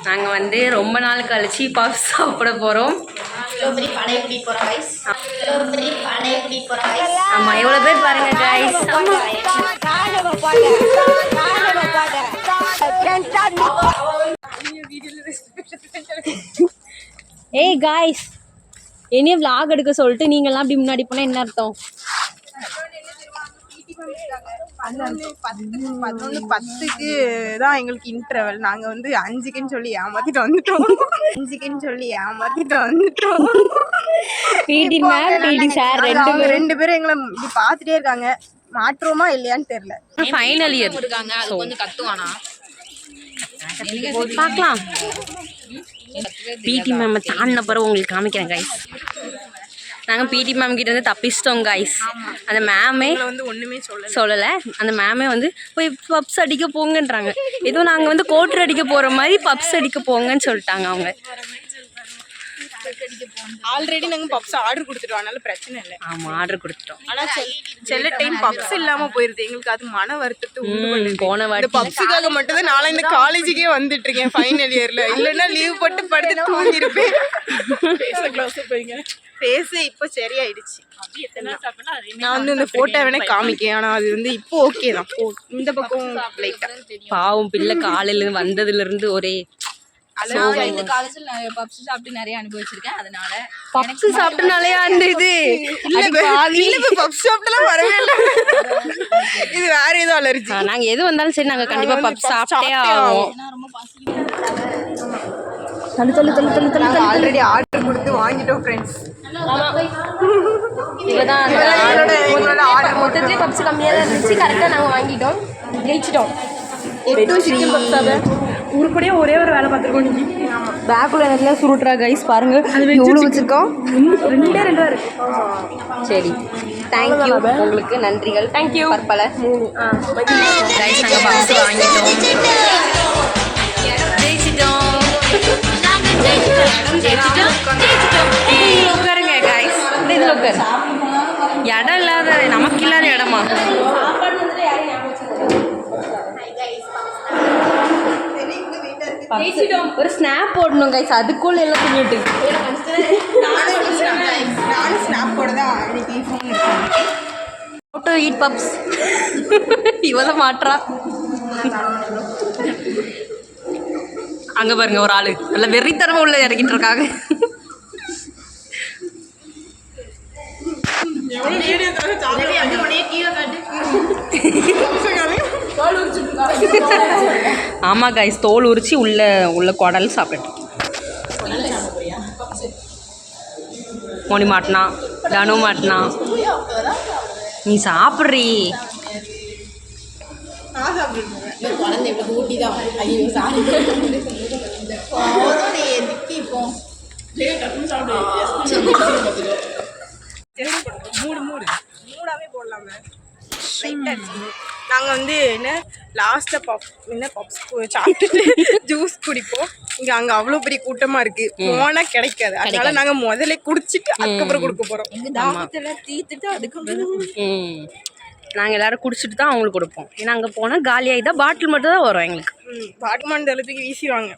நாங்கள் வந்து ரொம்ப நாள் கழிச்சு பப்ஸ் சாப்பிட போகிறோம். ஆமாம், எவ்வளோ பேர் பாருங்க கைஸ். ஏய் கைஸ், என்னையும் விளாக் எடுக்க சொல்லிட்டு நீங்கள்லாம் அப்படி முன்னாடி போனால் என்ன அர்த்தம்? 11:10க்கு தான் எங்களுக்கு இன்டர்வல். நாங்க வந்து 5க்குன்னு சொல்லி ஏமாத்திட்டு வந்துட்டோம். பிடி மேம், பிடி சார் ரெண்டு பேரும் எங்களை இப்படி பார்த்துட்டே இருக்காங்க. மாற்றுவோமா இல்லையான்னு தெரியல. ஃபைனல் இயர் இருக்காங்க, அது கொஞ்சம் கத்துவானா பார்க்கலாம். பிடி மேம் தாண்டின பிறகு உங்களுக்கு காமிக்கிறேன் கைஸ். நாங்கள் பிடி மேம் கிட்ட வந்து தப்பிச்சிட்டோம் கைஸ். அந்த மேமே வந்து ஒன்றுமே சொல்லலை. அந்த மேமே வந்து போய் பப்ஸ் அடிக்க போங்கன்றாங்க. ஏதோ நாங்கள் வந்து கோட்டர் அடிக்க போகிற மாதிரி பப்ஸ் அடிக்க போங்கன்னு சொல்லிட்டாங்க அவங்க. ஆல்ரெடி நாங்கள் பப்ஸ் ஆர்டர் கொடுத்துட்டோம், அதனால பிரச்சனை இல்லை. ஆமாம், ஆர்டர் கொடுத்துட்டோம். ஆனால் சில டைம் பப்ஸ் இல்லாமல் போயிருது. எங்களுக்கு அது மன வருத்தத்தை போன வாட்டி பப்ஸுக்காக மட்டும் தான் நான் இந்த காலேஜுக்கே வந்துட்டு இருக்கேன் ஃபைனல் இயர்ல. இல்லைன்னா லீவ் போட்டு படுத்து தூங்கிருப்பேன். ஃபேஸ் இப்போ சரியாயிடுச்சு. நான் வந்து இந்த போட்டோ வேணா காமிக்கேன், ஆனால் அது வந்து இப்போ ஓகே தான். இந்த பக்கம் லைட்டா பாவம் பிள்ளை காலையில வந்ததுல இருந்து ஒரே பப்ஸ் சாப்பிட்டு நிறைய அனுபவிச்சிருக்கேன். அதனால பப்ஸ் சாப்பிட்டனாலயா அந்த இது பப்ஸ் சாப்பிட்டலாம் வரவே இல்லை. இது வேற ஏதோ அலர்ஜி. நாங்க எது வந்தாலும் சரி, நாங்க கண்டிப்பா பப்ஸ் சாப்பிட்டே ஆகும். ஆல்ரெடி ஆர்டர் கொடுத்து வாங்கிட்டோம் ஃப்ரெண்ட்ஸ். மொத்தத்திலே பப்ஸ் கம்மியாக தான் இருந்துச்சு. கரெக்டாக நாங்கள் வாங்கிட்டோம், ஜெயிச்சிட்டோம். உருப்படியாக ஒரே ஒரு வேலை பார்த்துருக்கோம். இன்னைக்கு பேக்குள்ள நிறைய சுருட்டுறா கைஸ், பாருங்க எவ்வளோ வச்சிருக்கோம். 2 இருக்கு. சரி, தேங்க்யூ, உங்களுக்கு நன்றிகள். தேங்க்யூ. பற்பல 3 கைஸ், நாங்கள் பப்ஸ் வாங்கிட்டோம், ஜெயிச்சிட்டோம். உட்காருங்க கைஸ், இதில் உட்காரு. இடம் இல்லாத, நமக்கு இல்லாத இடமா? ஒரு ஸ்னாப் போடணும் கைஸ், அதுக்குள்ள எல்லாம் தின்னுட்டு ஈட் பப்ஸ். இவதான் மாற்றா. அங்க பாருங்க ஒரு ஆளு நல்ல வெறித்தனமா உள்ள இறக்கிட்டு இருக்காங்க. ஆமா கைஸ், தோல் உரிச்சு உள்ள குடல் சாப்பிட்டு மோனி மாட்டினா, தனு மாட்டினா. நீ சாப்பிட்றீ. மூடாவே போடலாமே. நாங்கள் வந்து என்ன லாஸ்ட்டாக பப்ஸ் சாப்பிட்டுட்டு ஜூஸ் குடிப்போம். இங்கே அங்கே அவ்வளோ பெரிய கூட்டமாக இருக்குது, போனால் கிடைக்காது. அதனால நாங்கள் முதல்ல குடிச்சிட்டு அதுக்கப்புறம் கொடுக்க போகிறோம். எங்கள் தாகத்தெல்லாம் தீர்த்துட்டு அதுக்கப்புறம் நாங்கள் எல்லோரும் குடிச்சிட்டு தான் அவங்களுக்கு கொடுப்போம். ஏன்னா அங்கே போனால் காலியாகி தான் பாட்டில் மட்டும் தான் வரும் எங்களுக்கு. பாட்டில் மட்டும் வீசிடுவாங்க.